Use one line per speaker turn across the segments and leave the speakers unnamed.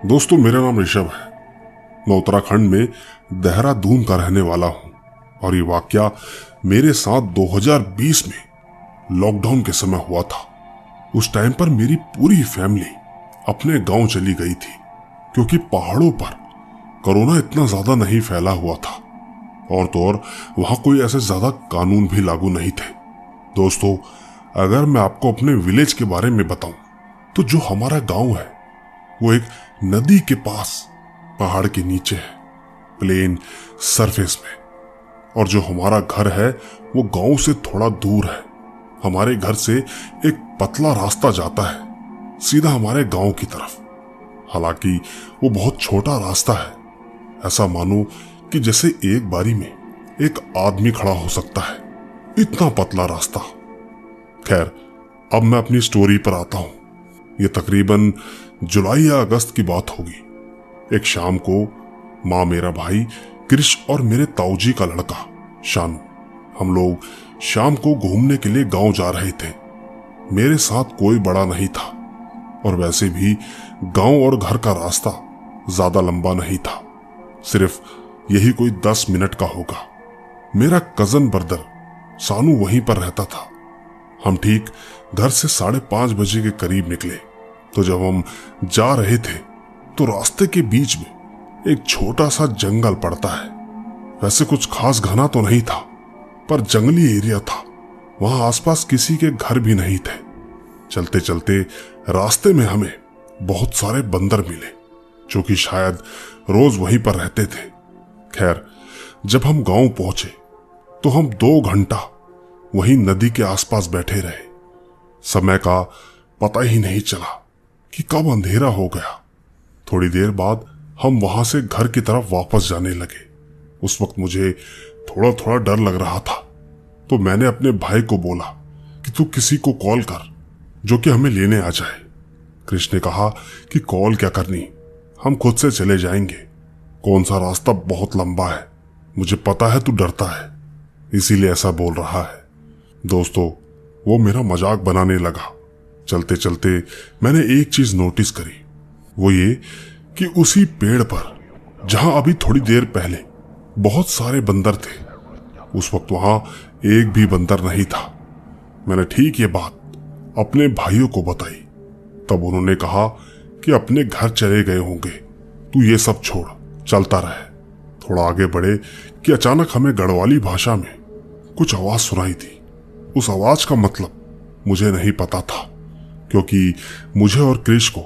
दोस्तों, मेरा नाम ऋषभ है। मैं उत्तराखंड में देहरादून का रहने वाला हूं और ये वाकया मेरे साथ 2020 में लॉकडाउन के समय हुआ था। उस टाइम पर मेरी पूरी फैमिली अपने गांव चली गई थी क्योंकि पहाड़ों पर कोरोना इतना ज्यादा नहीं फैला हुआ था और तो और वहां कोई ऐसे ज्यादा कानून भी लागू नहीं थे। दोस्तों, अगर मैं आपको अपने विलेज के बारे में बताऊं तो जो हमारा गांव है वो एक नदी के पास पहाड़ के नीचे है, प्लेन सरफेस में। और जो हमारा घर है वो गांव से थोड़ा दूर है। हमारे घर से एक पतला रास्ता जाता है सीधा हमारे गांव की तरफ। हालांकि वो बहुत छोटा रास्ता है, ऐसा मानो कि जैसे एक बारी में एक आदमी खड़ा हो सकता है, इतना पतला रास्ता। खैर, अब मैं अपनी स्टोरी पर आता हूं। ये तकरीबन जुलाई या अगस्त की बात होगी। एक शाम को माँ, मेरा भाई कृष और मेरे ताऊजी का लड़का शानू, हम लोग शाम को घूमने के लिए गांव जा रहे थे। मेरे साथ कोई बड़ा नहीं था और वैसे भी गांव और घर का रास्ता ज्यादा लंबा नहीं था, सिर्फ यही कोई 10 मिनट का होगा। मेरा कजन ब्रदर सानू वहीं पर रहता था। हम ठीक घर से 5:30 बजे के करीब निकले तो जब हम जा रहे थे तो रास्ते के बीच में एक छोटा सा जंगल पड़ता है। वैसे कुछ खास घना तो नहीं था, पर जंगली एरिया था। वहां आसपास किसी के घर भी नहीं थे। चलते चलते रास्ते में हमें बहुत सारे बंदर मिले जो कि शायद रोज वहीं पर रहते थे। खैर, जब हम गांव पहुंचे तो हम 2 घंटा वहीं नदी के आसपास बैठे रहे। समय का पता ही नहीं चला कि कब अंधेरा हो गया। थोड़ी देर बाद हम वहां से घर की तरफ वापस जाने लगे। उस वक्त मुझे थोड़ा थोड़ा डर लग रहा था, तो मैंने अपने भाई को बोला कि तू किसी को कॉल कर जो कि हमें लेने आ जाए। कृष्ण ने कहा कि कॉल क्या करनी, हम खुद से चले जाएंगे। कौन सा रास्ता बहुत लंबा है, मुझे पता है तू डरता है, इसीलिए ऐसा बोल रहा है। दोस्तों, वो मेरा मजाक बनाने लगा। चलते चलते मैंने एक चीज नोटिस करी, वो ये कि उसी पेड़ पर जहां अभी थोड़ी देर पहले बहुत सारे बंदर थे, उस वक्त वहां एक भी बंदर नहीं था। मैंने ठीक ये बात अपने भाइयों को बताई। तब उन्होंने कहा कि अपने घर चले गए होंगे, तू ये सब छोड़, चलता रहे। थोड़ा आगे बढ़े कि अचानक हमें गढ़वाली भाषा में कुछ आवाज सुनाई दी। उस आवाज का मतलब मुझे नहीं पता था क्योंकि मुझे और कृष को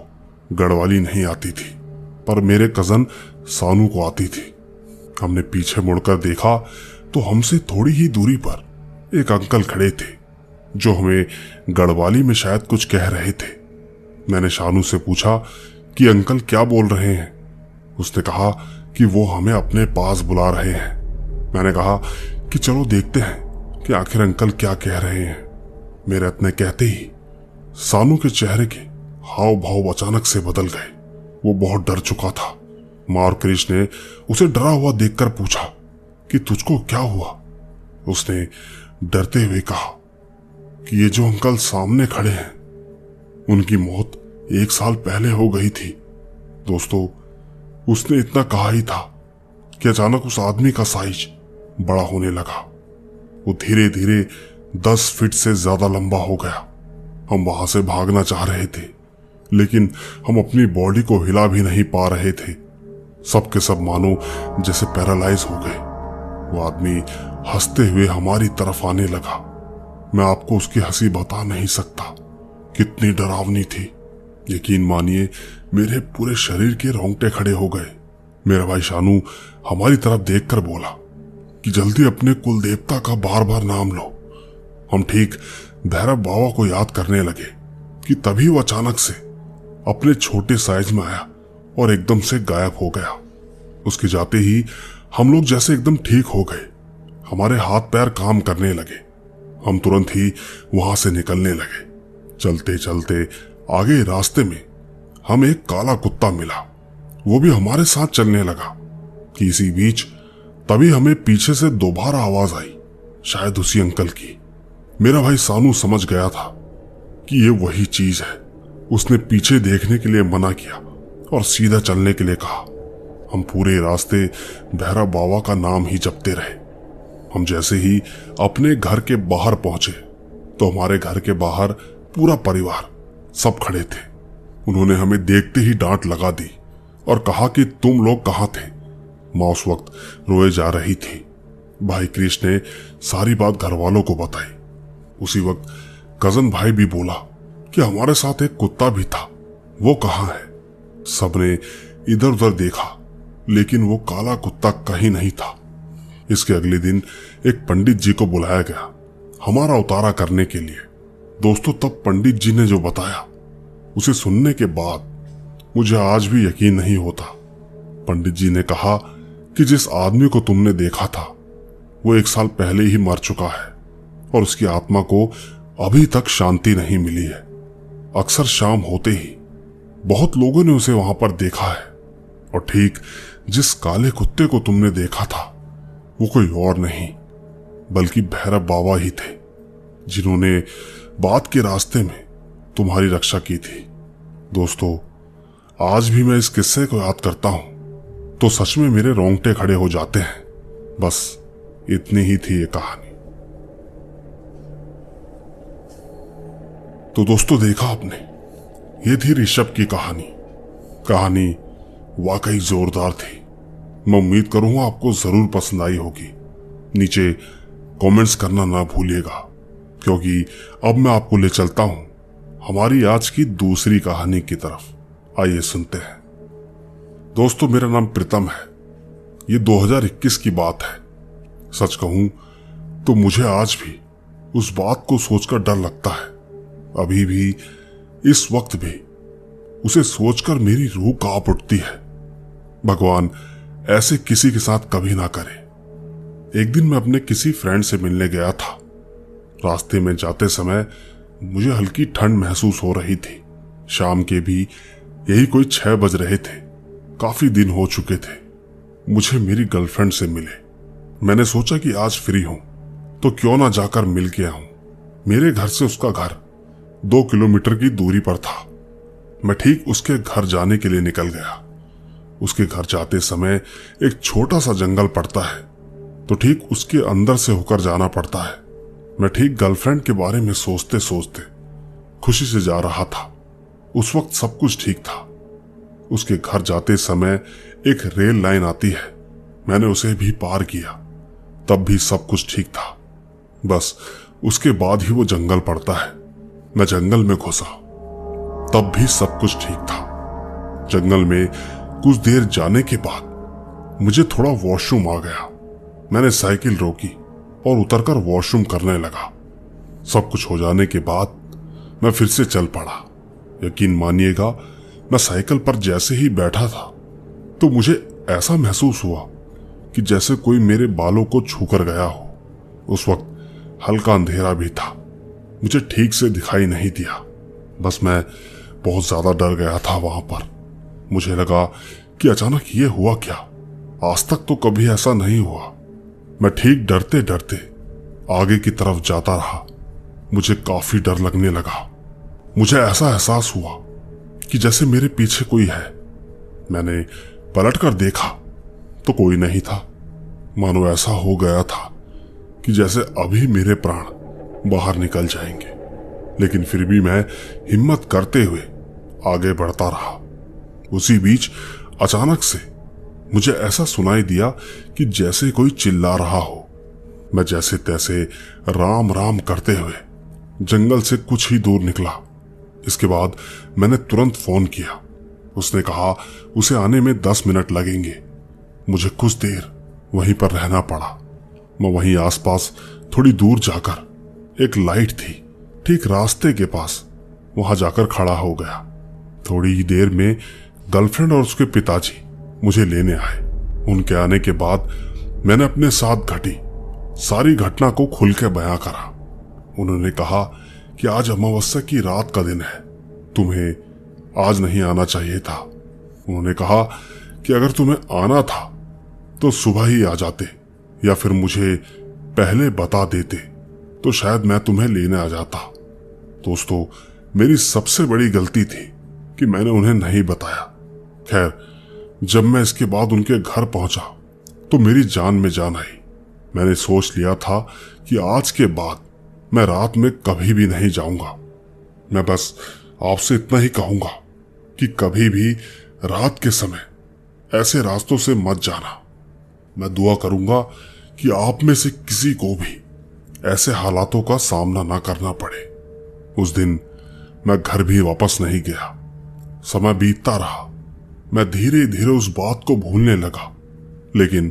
गढ़वाली नहीं आती थी, पर मेरे कजन सानू को आती थी। हमने पीछे मुड़कर देखा तो हमसे थोड़ी ही दूरी पर एक अंकल खड़े थे जो हमें गढ़वाली में शायद कुछ कह रहे थे। मैंने शानू से पूछा कि अंकल क्या बोल रहे हैं। उसने कहा कि वो हमें अपने पास बुला रहे हैं। मैंने कहा कि चलो देखते हैं कि आखिर अंकल क्या कह रहे हैं। मेरे इतने कहते ही सानू के चेहरे के हाव भाव अचानक से बदल गए। वो बहुत डर चुका था। माँ और कृष ने उसे डरा हुआ देखकर पूछा कि तुझको क्या हुआ। उसने डरते हुए कहा कि ये जो अंकल सामने खड़े हैं उनकी मौत 1 साल पहले हो गई थी। दोस्तों, उसने इतना कहा ही था कि अचानक उस आदमी का साइज बड़ा होने लगा। वो धीरे धीरे 10 फीट से ज्यादा लंबा हो गया। हम वहां से भागना चाह रहे थे, लेकिन हम अपनी बॉडी को हिला भी नहीं पा रहे थे। सब के सब मानो जैसे पैरालाइज हो गए। वो आदमी हंसते हुए हमारी तरफ आने लगा। मैं आपको उसकी हंसी बता नहीं सकता, कितनी डरावनी थी। यकीन मानिए, मेरे पूरे शरीर के रोंगटे खड़े हो गए। मेरा भाई शानू हमारी तरफ देखकर बोला कि जल्दी अपने कुल देवता का बार बार नाम लो। हम ठीक भैरव बाबा को याद करने लगे कि तभी वो अचानक से अपने छोटे साइज में आया और एकदम से गायब हो गया। उसके जाते ही हम लोग जैसे एकदम ठीक हो गए। हमारे हाथ पैर काम करने लगे। हम तुरंत ही वहां से निकलने लगे। चलते चलते आगे रास्ते में हम एक काला कुत्ता मिला। वो भी हमारे साथ चलने लगा कि इसी बीच तभी हमें पीछे से दोबारा आवाज आई, शायद उसी अंकल की। मेरा भाई सानू समझ गया था कि ये वही चीज है। उसने पीछे देखने के लिए मना किया और सीधा चलने के लिए कहा। हम पूरे रास्ते भैरव बाबा का नाम ही जपते रहे। हम जैसे ही अपने घर के बाहर पहुंचे तो हमारे घर के बाहर पूरा परिवार सब खड़े थे। उन्होंने हमें देखते ही डांट लगा दी और कहा कि तुम लोग कहाँ थे। माँ उस वक्त रोए जा रही थी। भाई क्रिश ने सारी बात घर वालों को बताई। उसी वक्त कजन भाई भी बोला कि हमारे साथ एक कुत्ता भी था, वो कहाँ है। सबने इधर उधर देखा लेकिन वो काला कुत्ता कहीं नहीं था। इसके अगले दिन एक पंडित जी को बुलाया गया हमारा उतारा करने के लिए। दोस्तों, तब पंडित जी ने जो बताया उसे सुनने के बाद मुझे आज भी यकीन नहीं होता। पंडित जी ने कहा कि जिस आदमी को तुमने देखा था वो 1 साल पहले ही मर चुका है और उसकी आत्मा को अभी तक शांति नहीं मिली है। अक्सर शाम होते ही बहुत लोगों ने उसे वहां पर देखा है और ठीक जिस काले कुत्ते को तुमने देखा था वो कोई और नहीं बल्कि भैरव बाबा ही थे, जिन्होंने बात के रास्ते में तुम्हारी रक्षा की थी। दोस्तों, आज भी मैं इस किस्से को याद करता हूं तो सच में मेरे रोंगटे खड़े हो जाते हैं। बस इतनी ही थी ये कहानी। तो दोस्तों, देखा आपने, ये थी ऋषभ की कहानी वाकई जोरदार थी। मैं उम्मीद करूंगा आपको जरूर पसंद आई होगी। नीचे कमेंट्स करना ना भूलिएगा, क्योंकि अब मैं आपको ले चलता हूं हमारी आज की दूसरी कहानी की तरफ। आइए सुनते हैं। दोस्तों, मेरा नाम प्रीतम है। ये 2021 की बात है। सच कहूं तो मुझे आज भी उस बात को सोचकर डर लगता है। अभी भी, इस वक्त भी उसे सोचकर मेरी रूह कांप उठती है। भगवान ऐसे किसी के साथ कभी ना करे। एक दिन मैं अपने किसी फ्रेंड से मिलने गया था। रास्ते में जाते समय मुझे हल्की ठंड महसूस हो रही थी। शाम के भी यही कोई 6 बज रहे थे। काफी दिन हो चुके थे मुझे मेरी गर्लफ्रेंड से मिले। मैंने सोचा कि आज फ्री हूं तो क्यों ना जाकर मिल के आऊं। मेरे घर से उसका घर 2 किलोमीटर की दूरी पर था। मैं ठीक उसके घर जाने के लिए निकल गया। उसके घर जाते समय एक छोटा सा जंगल पड़ता है, तो ठीक उसके अंदर से होकर जाना पड़ता है। मैं ठीक गर्लफ्रेंड के बारे में सोचते सोचते खुशी से जा रहा था। उस वक्त सब कुछ ठीक था। उसके घर जाते समय एक रेल लाइन आती है, मैंने उसे भी पार किया। तब भी सब कुछ ठीक था। बस उसके बाद ही वो जंगल पड़ता है। मैं जंगल में घुसा, तब भी सब कुछ ठीक था। जंगल में कुछ देर जाने के बाद मुझे थोड़ा वॉशरूम आ गया। मैंने साइकिल रोकी और उतरकर वॉशरूम करने लगा। सब कुछ हो जाने के बाद मैं फिर से चल पड़ा। यकीन मानिएगा, मैं साइकिल पर जैसे ही बैठा था तो मुझे ऐसा महसूस हुआ कि जैसे कोई मेरे बालों को छूकर गया हो। उस वक्त हल्का अंधेरा भी था, मुझे ठीक से दिखाई नहीं दिया। बस मैं बहुत ज्यादा डर गया था वहां पर। मुझे लगा कि अचानक ये हुआ क्या। आज तक तो कभी ऐसा नहीं हुआ। मैं ठीक डरते डरते आगे की तरफ जाता रहा। मुझे काफी डर लगने लगा। मुझे ऐसा एहसास हुआ कि जैसे मेरे पीछे कोई है। मैंने पलटकर देखा तो कोई नहीं था। मानो ऐसा हो गया था कि जैसे अभी मेरे प्राण बाहर निकल जाएंगे। लेकिन फिर भी मैं हिम्मत करते हुए आगे बढ़ता रहा। उसी बीच अचानक से मुझे ऐसा सुनाई दिया कि जैसे कोई चिल्ला रहा हो। मैं जैसे तैसे राम राम करते हुए जंगल से कुछ ही दूर निकला। इसके बाद मैंने तुरंत फोन किया। उसने कहा उसे आने में 10 मिनट लगेंगे। मुझे कुछ देर वहीं पर रहना पड़ा। मैं वहीं आसपास थोड़ी दूर जाकर, एक लाइट थी ठीक रास्ते के पास, वहां जाकर खड़ा हो गया। थोड़ी ही देर में गर्लफ्रेंड और उसके पिताजी मुझे लेने आए। उनके आने के बाद मैंने अपने साथ घटी सारी घटना को खुल के बयां करा। उन्होंने कहा कि आज अमावस्या की रात का दिन है, तुम्हें आज नहीं आना चाहिए था। उन्होंने कहा कि अगर तुम्हें आना था तो सुबह ही आ जाते या फिर मुझे पहले बता देते तो शायद मैं तुम्हें लेने आ जाता। दोस्तों, मेरी सबसे बड़ी गलती थी कि मैंने उन्हें नहीं बताया। खैर, जब मैं इसके बाद उनके घर पहुंचा तो मेरी जान में जान आई। मैंने सोच लिया था कि आज के बाद मैं रात में कभी भी नहीं जाऊंगा। मैं बस आपसे इतना ही कहूंगा कि कभी भी रात के समय ऐसे रास्तों से मत जाना। मैं दुआ करूंगा कि आप में से किसी को भी ऐसे हालातों का सामना ना करना पड़े। उस दिन मैं घर भी वापस नहीं गया। समय बीतता रहा, मैं धीरे धीरे उस बात को भूलने लगा, लेकिन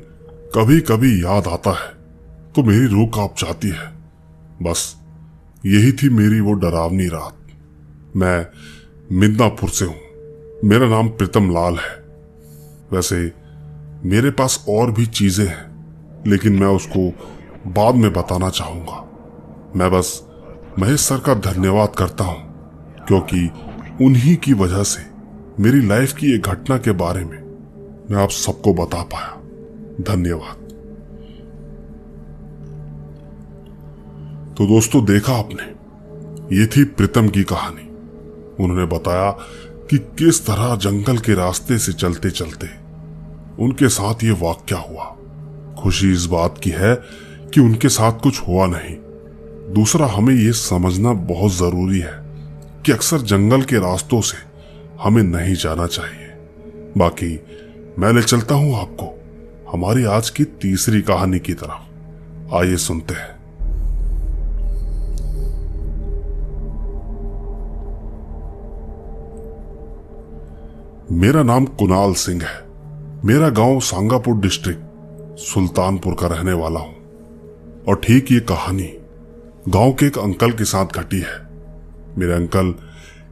कभी कभी याद आता है तो मेरी रूह कांप जाती है। बस यही थी मेरी वो डरावनी रात। मैं मिदनापुर से हूं। मेरा नाम प्रीतम लाल है। वैसे मेरे पास और भी चीजें हैं, लेकिन मैं उसको बाद में बताना चाहूंगा। मैं बस महेश सर का धन्यवाद करता हूं, क्योंकि उन्हीं की वजह से मेरी लाइफ की एक घटना के बारे में मैं आप सबको बता पाया। धन्यवाद। तो दोस्तों, देखा आपने, ये थी प्रीतम की कहानी। उन्होंने बताया कि किस तरह जंगल के रास्ते से चलते चलते उनके साथ ये वाकया हुआ। खुशी इस बात की है कि उनके साथ कुछ हुआ नहीं। दूसरा, हमें यह समझना बहुत जरूरी है कि अक्सर जंगल के रास्तों से हमें नहीं जाना चाहिए। बाकी मैं ले चलता हूं आपको हमारी आज की तीसरी कहानी की तरफ। आइए सुनते हैं। मेरा नाम कुणाल सिंह है। मेरा गांव सांगापुर डिस्ट्रिक्ट सुल्तानपुर का रहने वाला हूं। और ठीक ये कहानी गांव के एक अंकल के साथ घटी है। मेरे अंकल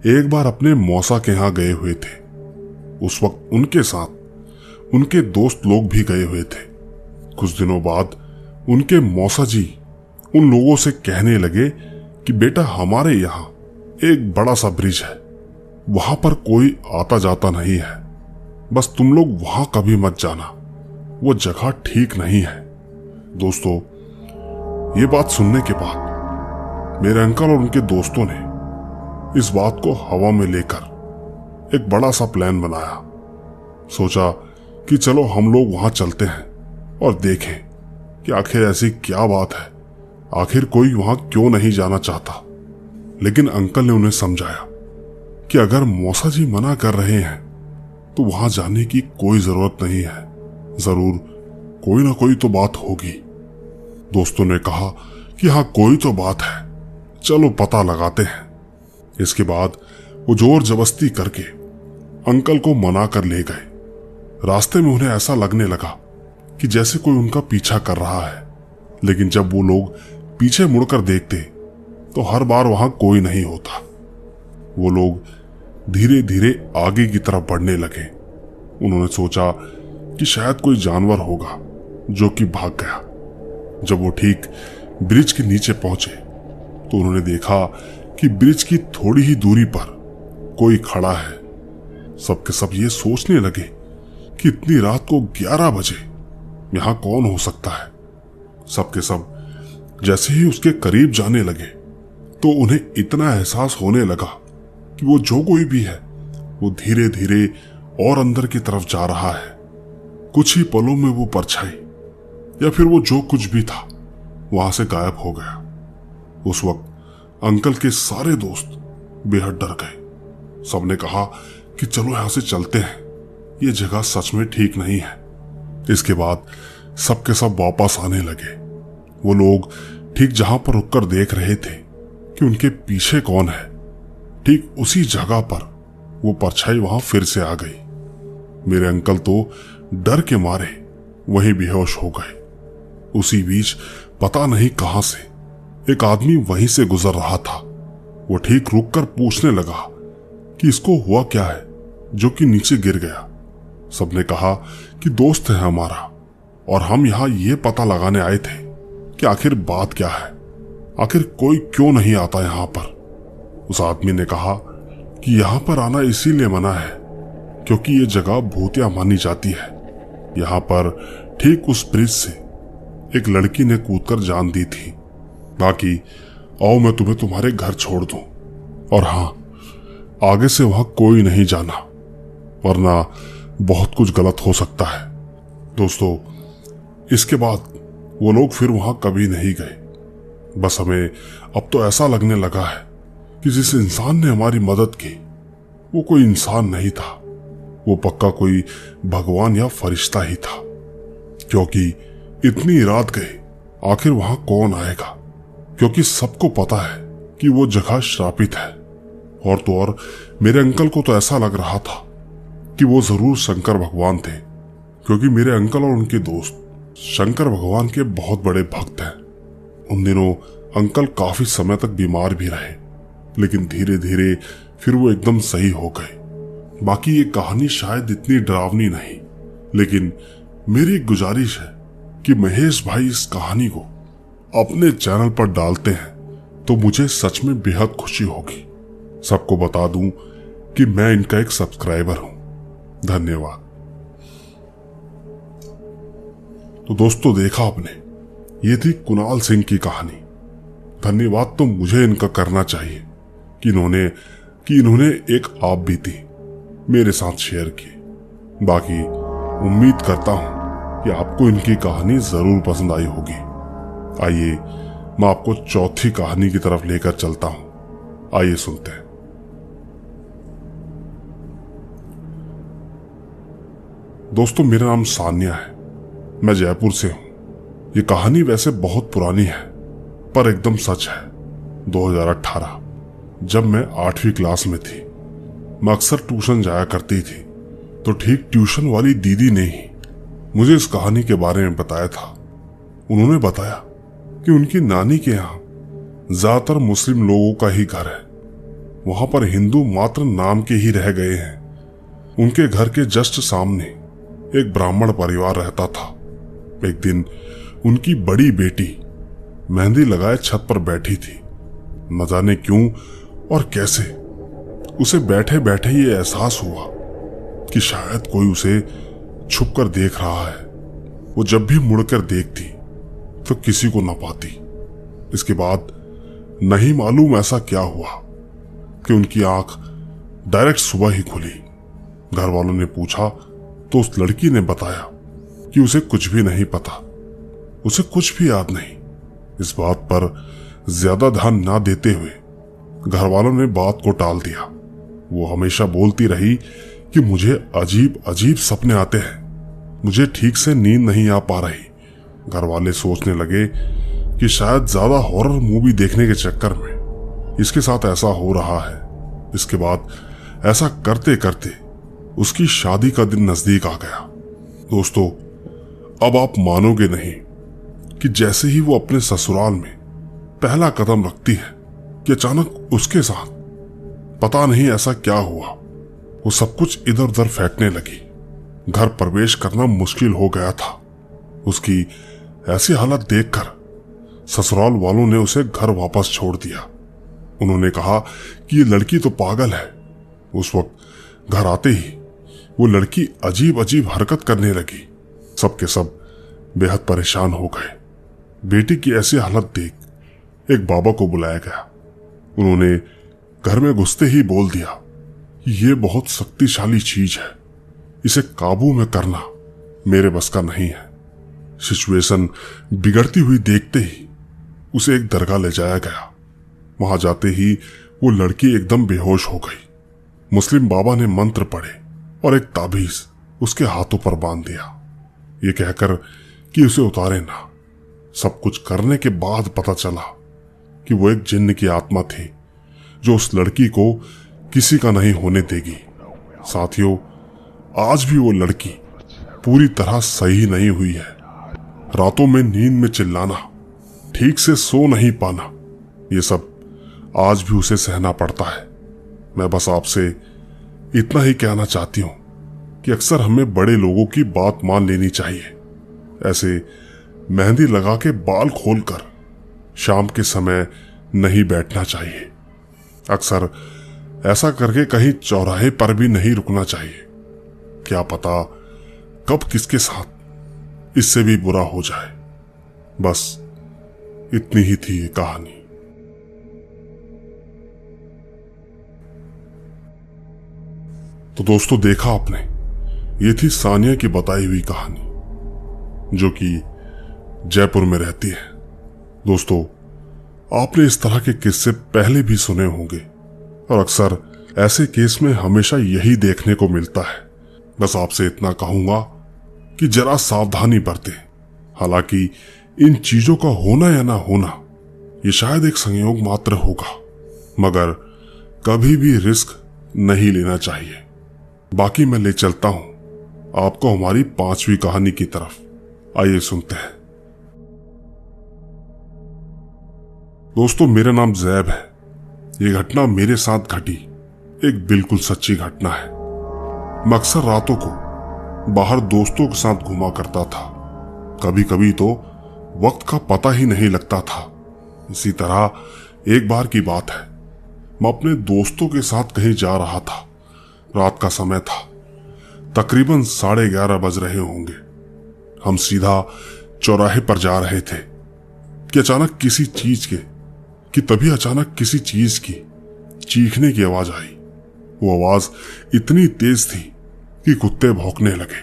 एक बार अपने मौसा के यहां गए हुए थे। उस वक्त उनके साथ उनके दोस्त लोग भी गए हुए थे। कुछ दिनों बाद उनके मौसा जी उन लोगों से कहने लगे कि बेटा, हमारे यहाँ एक बड़ा सा ब्रिज है, वहां पर कोई आता जाता नहीं है, बस तुम लोग वहां कभी मत जाना, वो जगह ठीक नहीं है। दोस्तों, ये बात सुनने के बाद मेरे अंकल और उनके दोस्तों ने इस बात को हवा में लेकर एक बड़ा सा प्लान बनाया। सोचा कि चलो हम लोग वहां चलते हैं और देखें कि आखिर ऐसी क्या बात है, आखिर कोई वहां क्यों नहीं जाना चाहता। लेकिन अंकल ने उन्हें समझाया कि अगर मौसा जी मना कर रहे हैं तो वहां जाने की कोई जरूरत नहीं है, जरूर कोई ना कोई तो बात होगी। दोस्तों ने कहा कि हाँ, कोई तो बात है, चलो पता लगाते हैं। इसके बाद वो जोर जबरदस्ती करके अंकल को मना कर ले गए। रास्ते में उन्हें ऐसा लगने लगा कि जैसे कोई उनका पीछा कर रहा है, लेकिन जब वो लोग पीछे मुड़कर देखते तो हर बार वहां कोई नहीं होता। वो लोग धीरे धीरे आगे की तरफ बढ़ने लगे। उन्होंने सोचा कि शायद कोई जानवर होगा जो कि भाग गया। जब वो ठीक ब्रिज के नीचे पहुंचे तो उन्होंने देखा कि ब्रिज की थोड़ी ही दूरी पर कोई खड़ा है। सबके सब ये सोचने लगे कि इतनी रात को 11 बजे यहां कौन हो सकता है। सबके सब जैसे ही उसके करीब जाने लगे तो उन्हें इतना एहसास होने लगा कि वो जो कोई भी है वो धीरे धीरे और अंदर की तरफ जा रहा है। कुछ ही पलों में वो परछाई या फिर वो जो कुछ भी था वहां से गायब हो गया। उस वक्त अंकल के सारे दोस्त बेहद डर गए। सबने कहा कि चलो यहां से चलते हैं, ये जगह सच में ठीक नहीं है। इसके बाद सबके सब वापस आने लगे। वो लोग ठीक जहां पर रुककर देख रहे थे कि उनके पीछे कौन है, ठीक उसी जगह पर वो परछाई वहां फिर से आ गई। मेरे अंकल तो डर के मारे वहीं बेहोश हो गए। उसी बीच पता नहीं कहां से एक आदमी वहीं से गुजर रहा था। वो ठीक रुककर पूछने लगा कि इसको हुआ क्या है जो कि नीचे गिर गया। सबने कहा कि दोस्त है हमारा और हम यहां ये पता लगाने आए थे कि आखिर बात क्या है, आखिर कोई क्यों नहीं आता यहां पर। उस आदमी ने कहा कि यहां पर आना इसीलिए मना है क्योंकि ये जगह भूतिया मानी जाती है। यहां पर ठीक उस ब्रिज से एक लड़की ने कूदकर जान दी थी। बाकी आओ मैं तुम्हें तुम्हारे घर छोड़ दूं, और हाँ, आगे से वहां कोई नहीं जाना, वरना बहुत कुछ गलत हो सकता है। दोस्तों, इसके बाद वो लोग फिर वहां कभी नहीं गए। बस हमें अब तो ऐसा लगने लगा है कि जिस इंसान ने हमारी मदद की वो कोई इंसान नहीं था, वो पक्का कोई भगवान या फरिश्ता ही था। क्योंकि इतनी रात गए, आखिर वहां कौन आएगा? क्योंकि सबको पता है कि वो जगह श्रापित है। और तो और मेरे अंकल को तो ऐसा लग रहा था कि वो जरूर शंकर भगवान थे, क्योंकि मेरे अंकल और उनके दोस्त शंकर भगवान के बहुत बड़े भक्त हैं। उन दिनों अंकल काफी समय तक बीमार भी रहे, लेकिन धीरे धीरे फिर वो एकदम सही हो गए। बाकी ये कहानी शायद इतनी डरावनी नहीं, लेकिन मेरी एक गुजारिश है कि महेश भाई इस कहानी को अपने चैनल पर डालते हैं तो मुझे सच में बेहद खुशी होगी। सबको बता दूं कि मैं इनका एक सब्सक्राइबर हूं। धन्यवाद। तो दोस्तों, देखा आपने, ये थी कुणाल सिंह की कहानी। धन्यवाद तो मुझे इनका करना चाहिए कि इन्होंने एक आप बीती मेरे साथ शेयर की। बाकी उम्मीद करता हूं कि आपको इनकी कहानी जरूर पसंद आई होगी। आइए मैं आपको चौथी कहानी की तरफ लेकर चलता हूं। आइए सुनते हैं। दोस्तों, मेरा नाम सान्या है, मैं जयपुर से हूं। ये कहानी वैसे बहुत पुरानी है, पर एकदम सच है। 2018 जब मैं 8वीं क्लास में थी, मैं अक्सर ट्यूशन जाया करती थी, तो ठीक ट्यूशन वाली दीदी ने ही मुझे इस कहानी के बारे में बताया था। उन्होंने बताया कि उनकी नानी के यहाँ ज्यादातर मुस्लिम लोगों का ही घर है, वहां पर हिंदू मात्र नाम के ही रह गए हैं। उनके घर के जस्ट सामने एक ब्राह्मण परिवार रहता था। एक दिन उनकी बड़ी बेटी मेहंदी लगाए छत पर बैठी थी। न जाने क्यों और कैसे उसे बैठे बैठे ये एहसास हुआ कि शायद कोई उसे छुपकर देख रहा है। वो जब भी मुड़कर देखती तो किसी को न पाती। इसके बाद नहीं मालूम ऐसा क्या हुआ कि उनकी आंख डायरेक्ट सुबह ही खुली। घर वालों ने पूछा तो उस लड़की ने बताया कि उसे कुछ भी नहीं पता, उसे कुछ भी याद नहीं। इस बात पर ज्यादा ध्यान ना देते हुए घर वालों ने बात को टाल दिया। वो हमेशा बोलती रही कि मुझे अजीब अजीब सपने आते हैं, मुझे ठीक से नींद नहीं आ पा रही। घर वाले सोचने लगे कि शायद ज्यादा हॉरर मूवी देखने के चक्कर में इसके साथ ऐसा हो रहा है। इसके बाद ऐसा करते करते उसकी शादी का दिन नजदीक आ गया। दोस्तों, अब आप मानोगे नहीं कि जैसे ही वो अपने ससुराल में पहला कदम रखती है कि अचानक उसके साथ पता नहीं ऐसा क्या हुआ, वो सब कुछ इधर उधर फेंकने लगी। घर प्रवेश करना मुश्किल हो गया था। उसकी ऐसी हालत देखकर ससुराल वालों ने उसे घर वापस छोड़ दिया। उन्होंने कहा कि ये लड़की तो पागल है। उस वक्त घर आते ही वो लड़की अजीब अजीब हरकत करने लगी। सबके सब बेहद परेशान हो गए। बेटी की ऐसी हालत देख एक बाबा को बुलाया गया। उन्होंने घर में घुसते ही बोल दिया, ये बहुत शक्तिशाली चीज है, इसे काबू में करना मेरे बस का नहीं है। सिचुएशन बिगड़ती हुई देखते ही उसे एक दरगाह ले जाया गया। वहां जाते ही वो लड़की एकदम बेहोश हो गई। मुस्लिम बाबा ने मंत्र पढ़े और एक ताबीज उसके हाथों पर बांध दिया, ये कहकर कि उसे उतारे ना। सब कुछ करने के बाद पता चला कि वो एक जिन्न की आत्मा थी जो उस लड़की को किसी का नहीं होने देगी। साथियों, आज भी वो लड़की पूरी तरह सही नहीं हुई है। रातों में नींद में चिल्लाना, ठीक से सो नहीं पाना, ये सब आज भी उसे सहना पड़ता है। मैं बस आपसे इतना ही कहना चाहती हूं कि अक्सर हमें बड़े लोगों की बात मान लेनी चाहिए। ऐसे मेहंदी लगा के बाल खोलकर शाम के समय नहीं बैठना चाहिए। अक्सर ऐसा करके कहीं चौराहे पर भी नहीं रुकना चाहिए। क्या पता कब किसके साथ इससे भी बुरा हो जाए। बस इतनी ही थी ये कहानी। तो दोस्तों, देखा आपने, ये थी सानिया की बताई हुई कहानी, जो कि जयपुर में रहती है। दोस्तों, आपने इस तरह के किस्से पहले भी सुने होंगे और अक्सर ऐसे केस में हमेशा यही देखने को मिलता है। बस आपसे इतना कहूंगा कि जरा सावधानी बरतें। हालांकि इन चीजों का होना या ना होना ये शायद एक संयोग मात्र होगा, मगर कभी भी रिस्क नहीं लेना चाहिए। बाकी मैं ले चलता हूं आपको हमारी 5वीं कहानी की तरफ। आइए सुनते हैं। दोस्तों, मेरा नाम जैब है। ये घटना मेरे साथ घटी एक बिल्कुल सच्ची घटना है। मैं अक्सर रातों को बाहर दोस्तों के साथ घुमा करता था। कभी कभी तो वक्त का पता ही नहीं लगता था। इसी तरह एक बार की बात है, मैं अपने दोस्तों के साथ कहीं जा रहा था। रात का समय था, तकरीबन 11:30 बज रहे होंगे। हम सीधा चौराहे पर जा रहे थे कि तभी अचानक किसी चीज की चीखने की आवाज आई। वो आवाज इतनी तेज थी कि कुत्ते भौंकने लगे।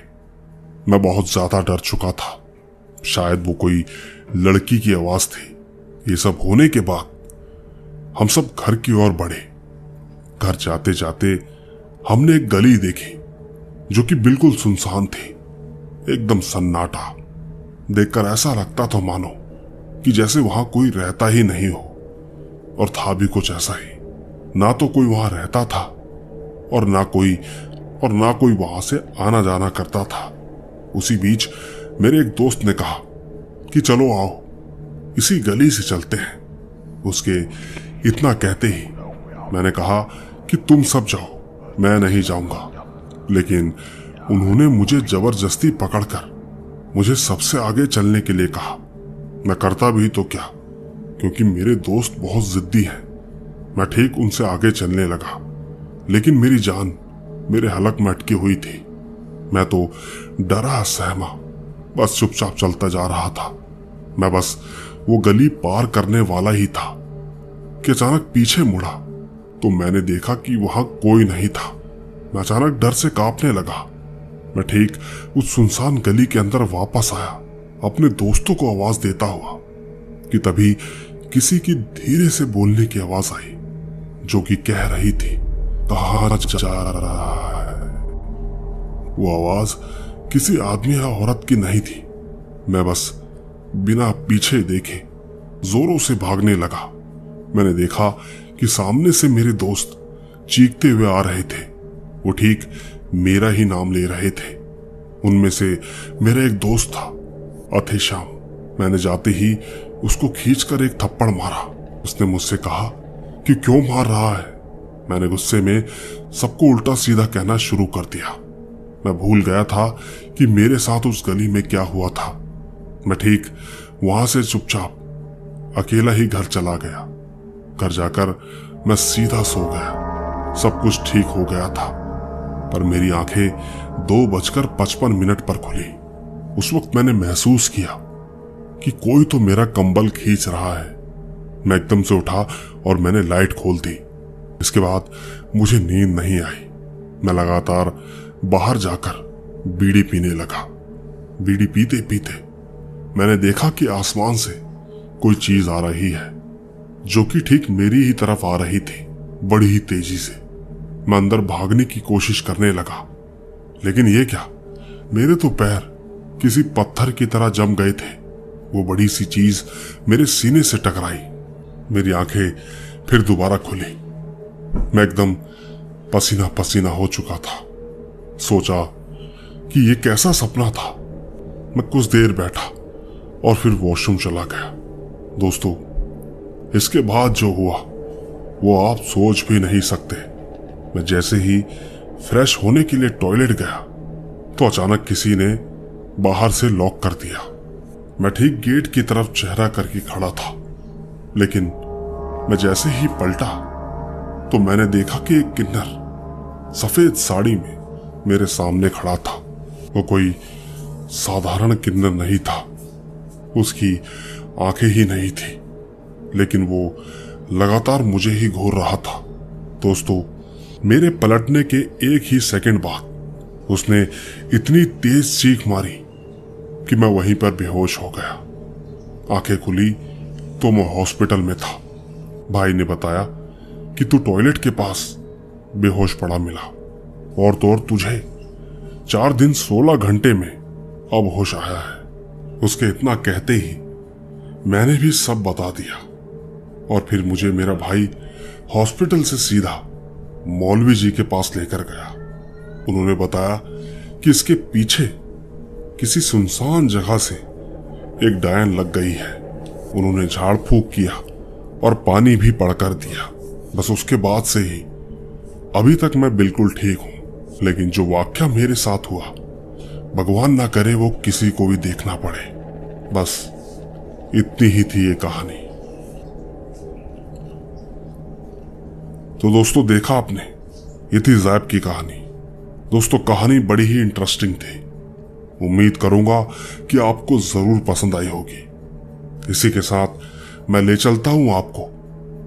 मैं बहुत ज्यादा डर चुका था। शायद वो कोई लड़की की आवाज थी। ये सब होने के बाद हम सब घर की ओर बढ़े। घर जाते जाते हमने एक गली देखी जो कि बिल्कुल सुनसान थी, एकदम सन्नाटा। देखकर ऐसा लगता था मानो कि जैसे वहां कोई रहता ही नहीं हो, और था भी कुछ ऐसा ही। ना तो कोई वहां रहता था और ना कोई वहां से आना जाना करता था। उसी बीच मेरे एक दोस्त ने कहा कि चलो आओ, इसी गली से चलते हैं। उसके इतना कहते ही मैंने कहा कि तुम सब जाओ, मैं नहीं जाऊंगा। लेकिन उन्होंने मुझे जबरदस्ती पकड़कर मुझे सबसे आगे चलने के लिए कहा। मैं करता भी तो क्या, क्योंकि मेरे दोस्त बहुत जिद्दी हैं। मैं ठीक उनसे आगे चलने लगा, लेकिन मेरी जान मेरे हलक में अटकी हुई थी। मैं तो डरा सहमा बस चुपचाप चलता जा रहा था। मैं बस वो गली पार करने वाला ही था कि अचानक पीछे मुड़ा तो मैंने देखा कि वहां कोई नहीं था। मैं अचानक डर से कांपने लगा। मैं ठीक उस सुनसान गली के अंदर वापस आया, अपने दोस्तों को आवाज देता हुआ, कि तभी किसी की धीरे से बोलने की आवाज आई, जो कि कह रही थी, कहां जा रहा है। वो आवाज किसी आदमी या औरत की नहीं थी। मैं बस बिना पीछे देखे जोरों से भागने लगा। मैंने देखा कि सामने से मेरे दोस्त चीखते हुए आ रहे थे। वो ठीक मेरा ही नाम ले रहे थे। उनमें से मेरा एक दोस्त था, अथेश्याम। मैंने जाते ही उसको खींचकर एक थप्पड़ मारा। उसने मुझसे कहा कि क्यों मार रहा है। मैंने गुस्से में सबको उल्टा सीधा कहना शुरू कर दिया। मैं भूल गया था कि मेरे साथ उस गली में क्या हुआ था। मैं ठीक वहां से चुपचाप अकेला ही घर चला गया। घर जाकर मैं सीधा सो गया। सब कुछ ठीक हो गया था, पर मेरी आंखें 2:55 पर खुली। उस वक्त मैंने महसूस किया कि कोई तो मेरा कंबल खींच रहा है। मैं एकदम से उठा और मैंने लाइट खोल दी। इसके बाद मुझे नींद नहीं आई। मैं लगातार बाहर जाकर बीड़ी पीने लगा। बीड़ी पीते पीते मैंने देखा कि आसमान से कोई चीज आ रही है, जो कि ठीक मेरी ही तरफ आ रही थी, बड़ी ही तेजी से। मैं अंदर भागने की कोशिश करने लगा, लेकिन ये क्या, मेरे तो पैर किसी पत्थर की तरह जम गए थे। वो बड़ी सी चीज मेरे सीने से टकराई। मेरी आंखें फिर दोबारा खुली। मैं एकदम पसीना पसीना हो चुका था। सोचा कि ये कैसा सपना था। मैं कुछ देर बैठा और फिर वॉशरूम चला गया। दोस्तों, इसके बाद जो हुआ वो आप सोच भी नहीं सकते। मैं जैसे ही फ्रेश होने के लिए टॉयलेट गया तो अचानक किसी ने बाहर से लॉक कर दिया। मैं ठीक गेट की तरफ चेहरा करके खड़ा था, लेकिन मैं जैसे ही पलटा तो मैंने देखा कि एक किन्नर सफेद साड़ी में मेरे सामने खड़ा था। वो कोई साधारण किन्नर नहीं था। उसकी आंखें ही नहीं थी, लेकिन वो लगातार मुझे ही घूर रहा था। दोस्तों, मेरे पलटने के एक ही सेकंड बाद उसने इतनी तेज चीख मारी कि मैं वहीं पर बेहोश हो गया। आंखें खुली तो मैं हॉस्पिटल में था। भाई ने बताया कि तू टॉयलेट के पास बेहोश पड़ा मिला और तो और तुझे 4 दिन 16 घंटे में अब होश आया है। उसके इतना कहते ही मैंने भी सब बता दिया और फिर मुझे मेरा भाई हॉस्पिटल से सीधा मौलवी जी के पास लेकर गया। उन्होंने बताया कि इसके पीछे किसी सुनसान जगह से एक डायन लग गई है। उन्होंने झाड़ फूंक किया और पानी भी पड़कर दिया। बस उसके बाद से ही अभी तक मैं बिल्कुल ठीक हूं। लेकिन जो वाकया मेरे साथ हुआ, भगवान ना करे वो किसी को भी देखना पड़े। बस इतनी ही थी ये कहानी। तो दोस्तों, देखा आपने, ये थी ज़ैब की कहानी। दोस्तों, कहानी बड़ी ही इंटरेस्टिंग थी। उम्मीद करूंगा कि आपको जरूर पसंद आई होगी। इसी के साथ मैं ले चलता हूं आपको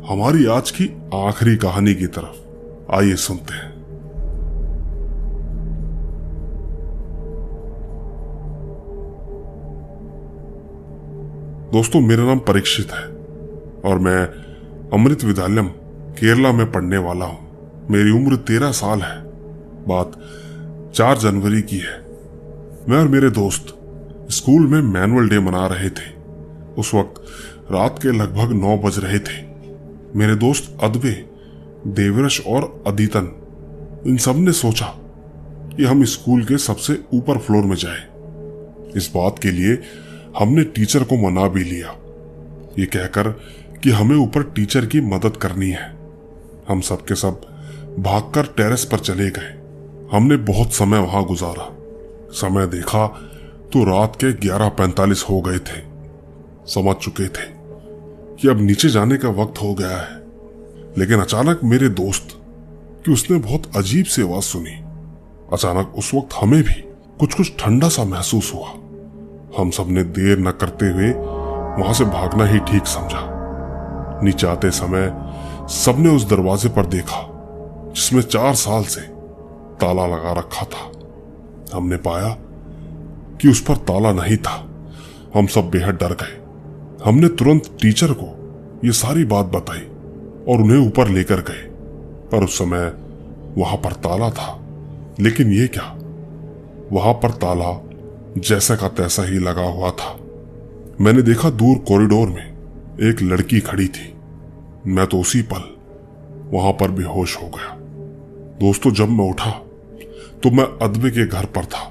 हमारी आज की आखिरी कहानी की तरफ। आइए सुनते हैं। दोस्तों, मेरा नाम परीक्षित है और मैं अमृत विद्यालयम केरला में पढ़ने वाला हूं। मेरी उम्र 13 साल है। बात 4 जनवरी की है। मैं और मेरे दोस्त स्कूल में मैनुअल डे मना रहे थे। उस वक्त रात के लगभग 9 बज रहे थे। मेरे दोस्त अदवे, देवरश और अदितन, इन सब ने सोचा कि हम स्कूल के सबसे ऊपर फ्लोर में जाएं। इस बात के लिए हमने टीचर को मना भी लिया, ये कहकर कि हमें ऊपर टीचर की मदद करनी है। हम सब के सब भागकर टेरेस पर चले गए। हमने बहुत समय वहां गुजारा। समय देखा तो रात के 11:45 हो गए थे। समझ चुके थे कि अब नीचे जाने का वक्त हो गया है। लेकिन अचानक मेरे दोस्त कि उसने बहुत अजीब सी आवाज सुनी। अचानक उस वक्त हमें भी कुछ ठंडा सा महसूस हुआ। हम सब ने देर न करते हुए वहां से भागना ही ठीक समझा। नीचे आते समय सबने उस दरवाजे पर देखा जिसमें 4 साल से ताला लगा रखा था। हमने पाया कि उस पर ताला नहीं था। हम सब बेहद डर गए। हमने तुरंत टीचर को ये सारी बात बताई और उन्हें ऊपर लेकर गए। पर उस समय वहां पर ताला था। लेकिन ये क्या, वहां पर ताला जैसा का तैसा ही लगा हुआ था। मैंने देखा दूर कॉरिडोर में एक लड़की खड़ी थी। मैं तो उसी पल वहां पर बेहोश हो गया। दोस्तों, जब मैं उठा तो मैं अदवे के घर पर था।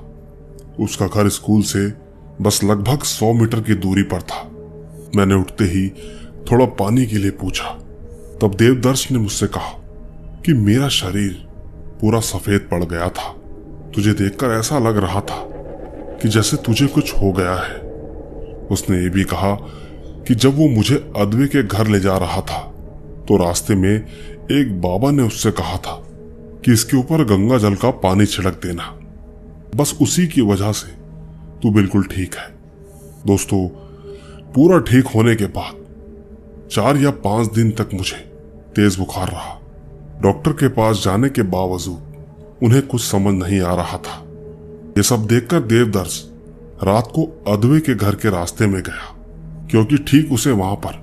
उसका घर स्कूल से बस लगभग 100 मीटर की दूरी पर था। मैंने उठते ही थोड़ा पानी के लिए पूछा। तब देवदर्श ने मुझसे कहा कि मेरा शरीर पूरा सफेद पड़ गया था। तुझे देखकर ऐसा लग रहा था कि जैसे तुझे कुछ हो गया है। उसने ये भी कहा कि जब वो मुझे अदवे के घर ले जा रहा था तो रास्ते में एक बाबा ने उससे कहा था कि इसके ऊपर गंगा जल का पानी छिड़क देना, बस उसी की वजह से तू बिल्कुल ठीक है। दोस्तों, पूरा ठीक होने के बाद 4 या 5 दिन तक मुझे तेज बुखार रहा। डॉक्टर के पास जाने के बावजूद उन्हें कुछ समझ नहीं आ रहा था। ये सब देखकर देवदर्श रात को अदवे के घर के रास्ते में गया, क्योंकि ठीक उसे वहां पर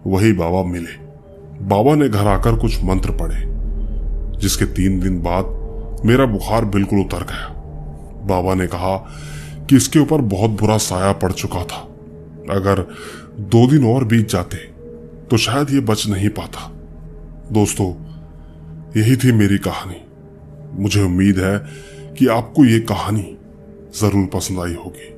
वही बाबा मिले। बाबा ने घर आकर कुछ मंत्र पढ़े, जिसके 3 दिन बाद मेरा बुखार बिल्कुल उतर गया। बाबा ने कहा कि इसके ऊपर बहुत बुरा साया पड़ चुका था। अगर 2 दिन और बीत जाते तो शायद ये बच नहीं पाता। दोस्तों, यही थी मेरी कहानी। मुझे उम्मीद है कि आपको ये कहानी जरूर पसंद आई होगी।